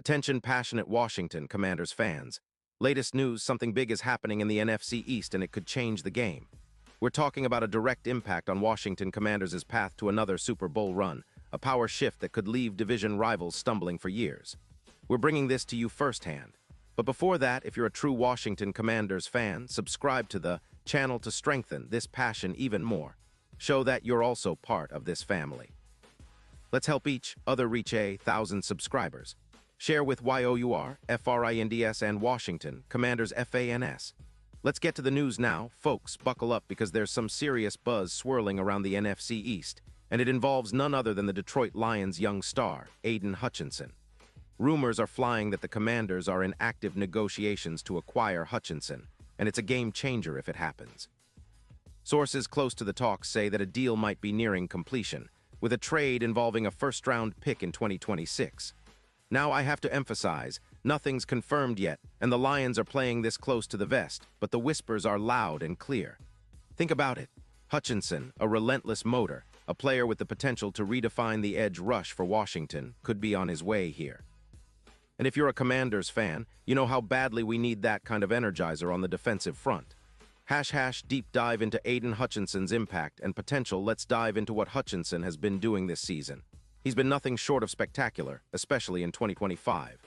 Attention passionate Washington Commanders fans. Latest news, something big is happening in the NFC East and it could change the game. We're talking about a direct impact on Washington Commanders' path to another Super Bowl run, a power shift that could leave division rivals stumbling for years. We're bringing this to you firsthand. But before that, if you're a true Washington Commanders fan, subscribe to the channel to strengthen this passion even more. Show that you're also part of this family. Let's help each other reach 1,000 subscribers. Share with YOUR, FRINDS, and Washington Commanders FANS. Let's get to the news now. Folks, buckle up because there's some serious buzz swirling around the NFC East, and it involves none other than the Detroit Lions' young star, Aiden Hutchinson. Rumors are flying that the Commanders are in active negotiations to acquire Hutchinson, and it's a game changer if it happens. Sources close to the talks say that a deal might be nearing completion, with a trade involving a first-round pick in 2026. Now I have to emphasize, nothing's confirmed yet, and the Lions are playing this close to the vest, but the whispers are loud and clear. Think about it. Hutchinson, a relentless motor, a player with the potential to redefine the edge rush for Washington, could be on his way here. And if you're a Commanders fan, you know how badly we need that kind of energizer on the defensive front. # deep dive into Aiden Hutchinson's impact and potential. Let's dive into what Hutchinson has been doing this season. He's been nothing short of spectacular, especially in 2025.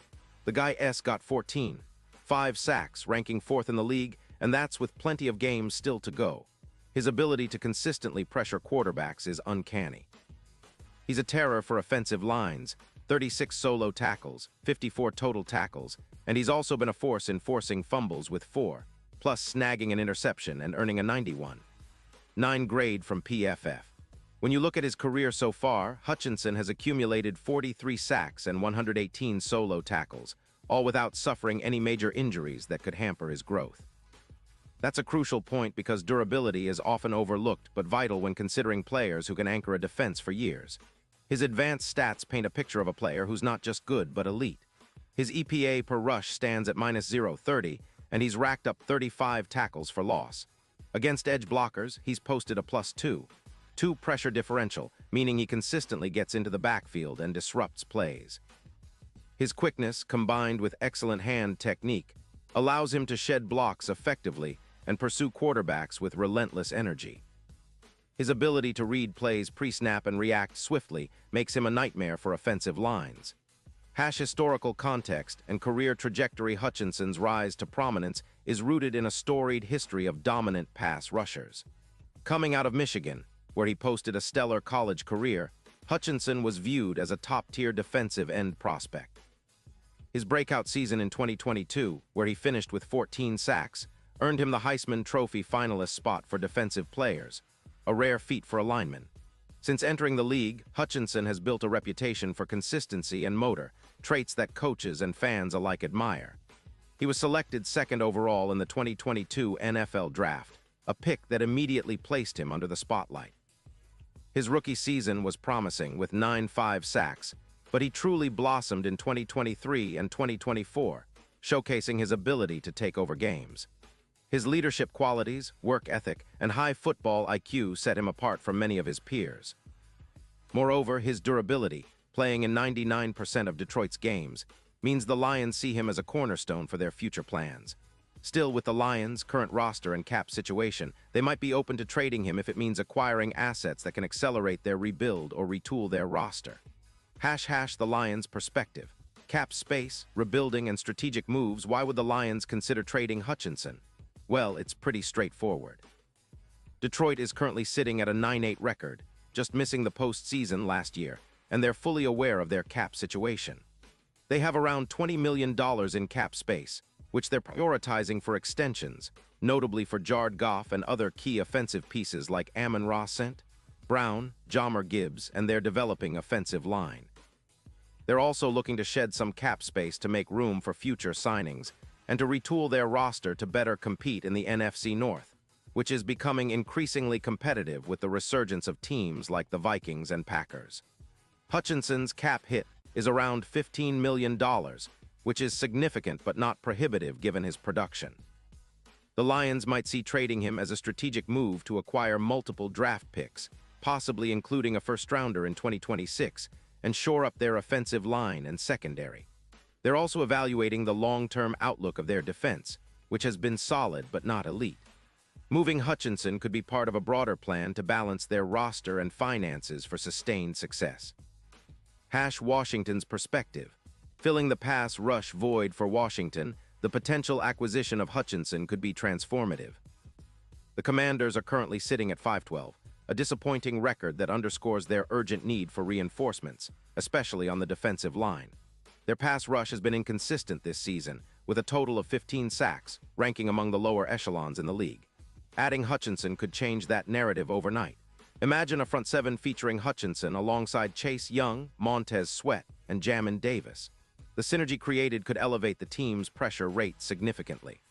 The guy's got 5 sacks, ranking 4th in the league, and that's with plenty of games still to go. His ability to consistently pressure quarterbacks is uncanny. He's a terror for offensive lines, 36 solo tackles, 54 total tackles, and he's also been a force in forcing fumbles with 4, plus snagging an interception and earning a 91.9 grade from PFF. When you look at his career so far, Hutchinson has accumulated 43 sacks and 118 solo tackles, all without suffering any major injuries that could hamper his growth. That's a crucial point because durability is often overlooked but vital when considering players who can anchor a defense for years. His advanced stats paint a picture of a player who's not just good but elite. His EPA per rush stands at -0.30, and he's racked up 35 tackles for loss. Against edge blockers, he's posted a +2 pressure differential, meaning he consistently gets into the backfield and disrupts plays. His quickness, combined with excellent hand technique, allows him to shed blocks effectively and pursue quarterbacks with relentless energy. His ability to read plays pre-snap and react swiftly makes him a nightmare for offensive lines. Historical context and career trajectory. Hutchinson's rise to prominence is rooted in a storied history of dominant pass rushers. Coming out of Michigan, where he posted a stellar college career, Hutchinson was viewed as a top-tier defensive end prospect. His breakout season in 2022, where he finished with 14 sacks, earned him the Heisman Trophy finalist spot for defensive players, a rare feat for a lineman. Since entering the league, Hutchinson has built a reputation for consistency and motor, traits that coaches and fans alike admire. He was selected 2nd overall in the 2022 NFL Draft, a pick that immediately placed him under the spotlight. His rookie season was promising with 5 sacks, but he truly blossomed in 2023 and 2024, showcasing his ability to take over games. His leadership qualities, work ethic, and high football IQ set him apart from many of his peers. Moreover, his durability, playing in 99% of Detroit's games, means the Lions see him as a cornerstone for their future plans. Still, with the Lions' current roster and cap situation, they might be open to trading him if it means acquiring assets that can accelerate their rebuild or retool their roster. # the Lions' perspective. Cap space, rebuilding, and strategic moves. Why would the Lions consider trading Hutchinson? Well, it's pretty straightforward. Detroit is currently sitting at a 9-8 record, just missing the postseason last year, and they're fully aware of their cap situation. They have around $20 million in cap space, which they're prioritizing for extensions, notably for Jared Goff and other key offensive pieces like Amon-Ra St. Brown, Jahmyr Gibbs, and their developing offensive line. They're also looking to shed some cap space to make room for future signings and to retool their roster to better compete in the NFC North, which is becoming increasingly competitive with the resurgence of teams like the Vikings and Packers. Hutchinson's cap hit is around $15 million, which is significant but not prohibitive given his production. The Lions might see trading him as a strategic move to acquire multiple draft picks, possibly including a first-rounder in 2026, and shore up their offensive line and secondary. They're also evaluating the long-term outlook of their defense, which has been solid but not elite. Moving Hutchinson could be part of a broader plan to balance their roster and finances for sustained success. Washington's perspective. Filling the pass rush void for Washington, the potential acquisition of Hutchinson could be transformative. The Commanders are currently sitting at 5-12, a disappointing record that underscores their urgent need for reinforcements, especially on the defensive line. Their pass rush has been inconsistent this season, with a total of 15 sacks, ranking among the lower echelons in the league. Adding Hutchinson could change that narrative overnight. Imagine a front seven featuring Hutchinson alongside Chase Young, Montez Sweat, and Jamin Davis. The synergy created could elevate the team's pressure rate significantly.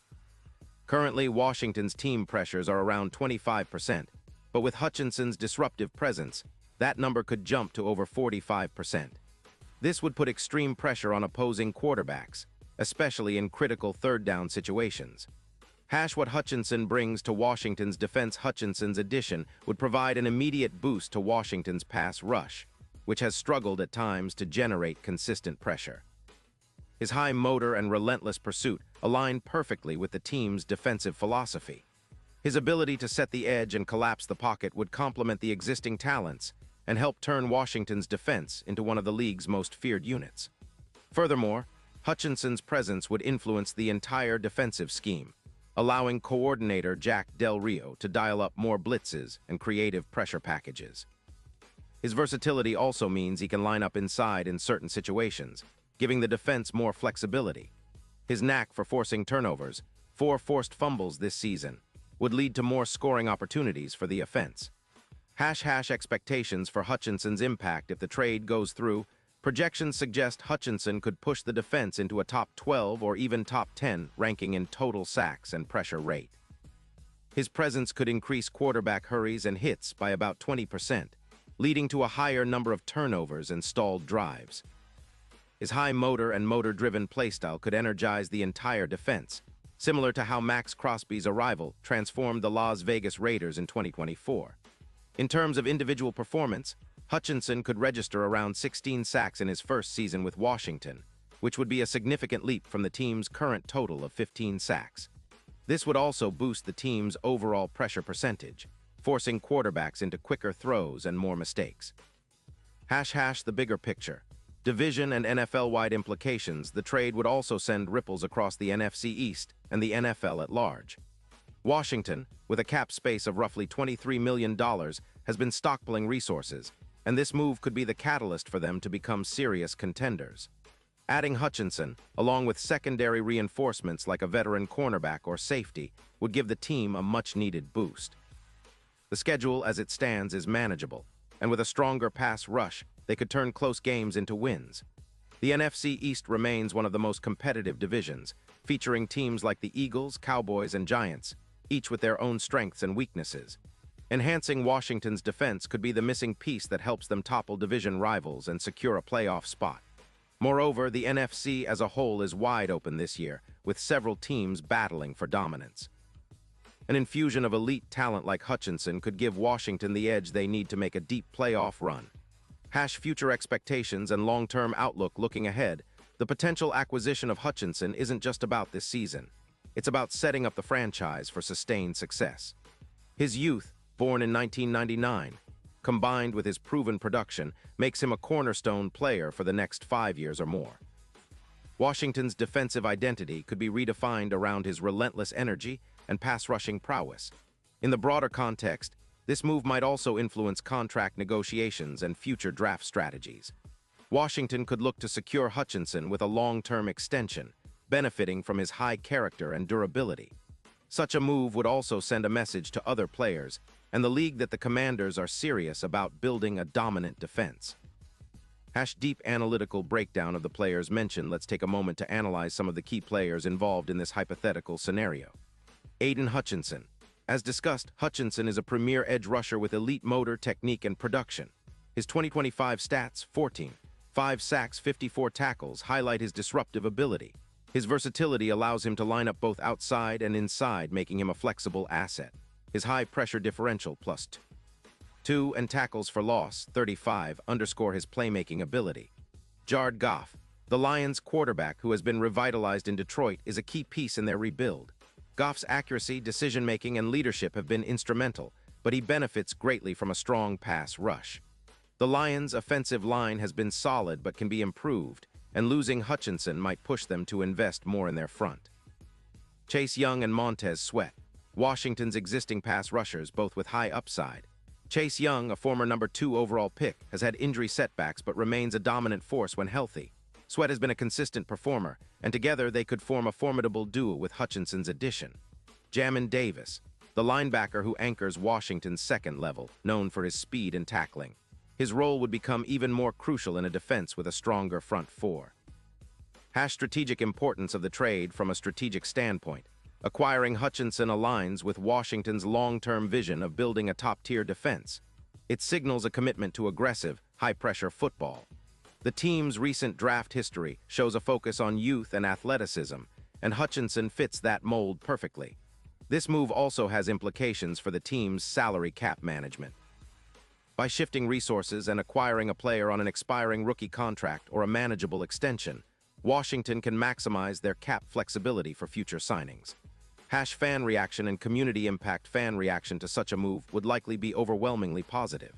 Currently, Washington's team pressures are around 25%, but with Hutchinson's disruptive presence, that number could jump to over 45%. This would put extreme pressure on opposing quarterbacks, especially in critical third-down situations. What Hutchinson brings to Washington's defense. Hutchinson's addition would provide an immediate boost to Washington's pass rush, which has struggled at times to generate consistent pressure. His high motor and relentless pursuit align perfectly with the team's defensive philosophy. His ability to set the edge and collapse the pocket would complement the existing talents and help turn Washington's defense into one of the league's most feared units. Furthermore, Hutchinson's presence would influence the entire defensive scheme, allowing coordinator Jack Del Rio to dial up more blitzes and creative pressure packages. His versatility also means he can line up inside in certain situations, giving the defense more flexibility. His knack for forcing turnovers, 4 forced fumbles this season, would lead to more scoring opportunities for the offense. Expectations for Hutchinson's impact if the trade goes through. Projections suggest Hutchinson could push the defense into a top 12 or even top 10 ranking in total sacks and pressure rate. His presence could increase quarterback hurries and hits by about 20%, leading to a higher number of turnovers and stalled drives. His high motor and motor-driven playstyle could energize the entire defense, similar to how Max Crosby's arrival transformed the Las Vegas Raiders in 2024. In terms of individual performance, Hutchinson could register around 16 sacks in his first season with Washington, which would be a significant leap from the team's current total of 15 sacks. This would also boost the team's overall pressure percentage, forcing quarterbacks into quicker throws and more mistakes. The bigger picture. Division and NFL-wide implications. The trade would also send ripples across the NFC East and the NFL at large. Washington, with a cap space of roughly $23 million, has been stockpiling resources, and this move could be the catalyst for them to become serious contenders. Adding Hutchinson, along with secondary reinforcements like a veteran cornerback or safety, would give the team a much-needed boost. The schedule as it stands is manageable, and with a stronger pass rush, they could turn close games into wins. The NFC East remains one of the most competitive divisions, featuring teams like the Eagles, Cowboys, and Giants, each with their own strengths and weaknesses. Enhancing Washington's defense could be the missing piece that helps them topple division rivals and secure a playoff spot. Moreover, the NFC as a whole is wide open this year, with several teams battling for dominance. An infusion of elite talent like Hutchinson could give Washington the edge they need to make a deep playoff run. Future expectations and long-term outlook. Looking ahead, the potential acquisition of Hutchinson isn't just about this season. It's about setting up the franchise for sustained success. His youth, born in 1999, combined with his proven production, makes him a cornerstone player for the next 5 years or more. Washington's defensive identity could be redefined around his relentless energy and pass-rushing prowess. In the broader context, this move might also influence contract negotiations and future draft strategies. Washington could look to secure Hutchinson with a long-term extension, benefiting from his high character and durability. Such a move would also send a message to other players and the league that the Commanders are serious about building a dominant defense. Deep analytical breakdown of the players mentioned. Let's take a moment to analyze some of the key players involved in this hypothetical scenario. Aiden Hutchinson. As discussed, Hutchinson is a premier edge rusher with elite motor, technique, and production. His 2025 stats, 5 sacks, 54 tackles, highlight his disruptive ability. His versatility allows him to line up both outside and inside, making him a flexible asset. His high pressure differential, +2, and tackles for loss, 35, underscore his playmaking ability. Jared Goff. The Lions' quarterback, who has been revitalized in Detroit, is a key piece in their rebuild. Goff's accuracy, decision-making, and leadership have been instrumental, but he benefits greatly from a strong pass rush. The Lions' offensive line has been solid but can be improved, and losing Hutchinson might push them to invest more in their front. Chase Young and Montez Sweat, Washington's existing pass rushers, both with high upside. Chase Young, a former #2 overall pick, has had injury setbacks but remains a dominant force when healthy. Sweat has been a consistent performer, and together they could form a formidable duo with Hutchinson's addition. Jamin Davis, the linebacker who anchors Washington's second level, known for his speed and tackling. His role would become even more crucial in a defense with a stronger front four. Strategic importance of the trade from a strategic standpoint. Acquiring Hutchinson aligns with Washington's long-term vision of building a top-tier defense. It signals a commitment to aggressive, high-pressure football. The team's recent draft history shows a focus on youth and athleticism, and Hutchinson fits that mold perfectly. This move also has implications for the team's salary cap management. By shifting resources and acquiring a player on an expiring rookie contract or a manageable extension, Washington can maximize their cap flexibility for future signings. Fan reaction and community impact. Fan reaction to such a move would likely be overwhelmingly positive.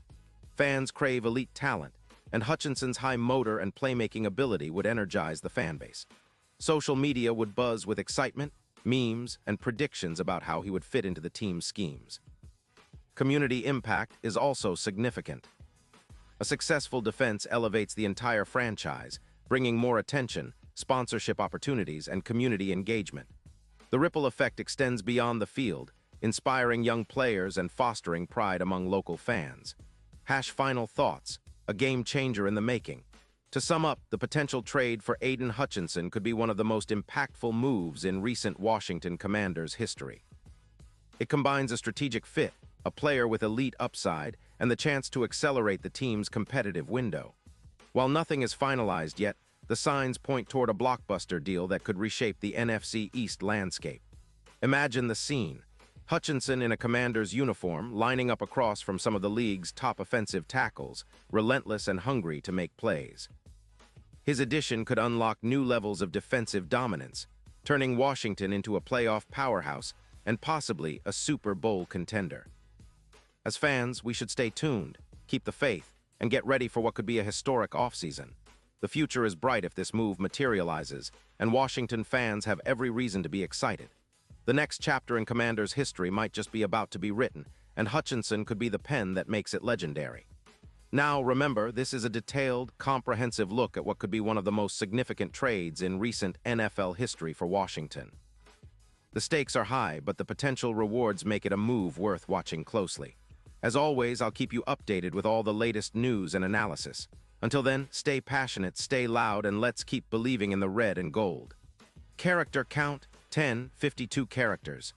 Fans crave elite talent, and Hutchinson's high motor and playmaking ability would energize the fan base. Social media would buzz with excitement, memes, and predictions about how he would fit into the team's schemes. Community impact is also significant. A successful defense elevates the entire franchise, bringing more attention, sponsorship opportunities, and community engagement. The ripple effect extends beyond the field, inspiring young players and fostering pride among local fans. Final thoughts, a game changer in the making. To sum up, the potential trade for Aiden Hutchinson could be one of the most impactful moves in recent Washington Commanders history. It combines a strategic fit, a player with elite upside, and the chance to accelerate the team's competitive window. While nothing is finalized yet, the signs point toward a blockbuster deal that could reshape the NFC East landscape. Imagine the scene. Hutchinson in a Commander's uniform, lining up across from some of the league's top offensive tackles, relentless and hungry to make plays. His addition could unlock new levels of defensive dominance, turning Washington into a playoff powerhouse and possibly a Super Bowl contender. As fans, we should stay tuned, keep the faith, and get ready for what could be a historic offseason. The future is bright if this move materializes, and Washington fans have every reason to be excited. The next chapter in Commanders' history might just be about to be written, and Hutchinson could be the pen that makes it legendary. Now, remember, this is a detailed, comprehensive look at what could be one of the most significant trades in recent NFL history for Washington. The stakes are high, but the potential rewards make it a move worth watching closely. As always, I'll keep you updated with all the latest news and analysis. Until then, stay passionate, stay loud, and let's keep believing in the red and gold. Character count, 10, 52 characters.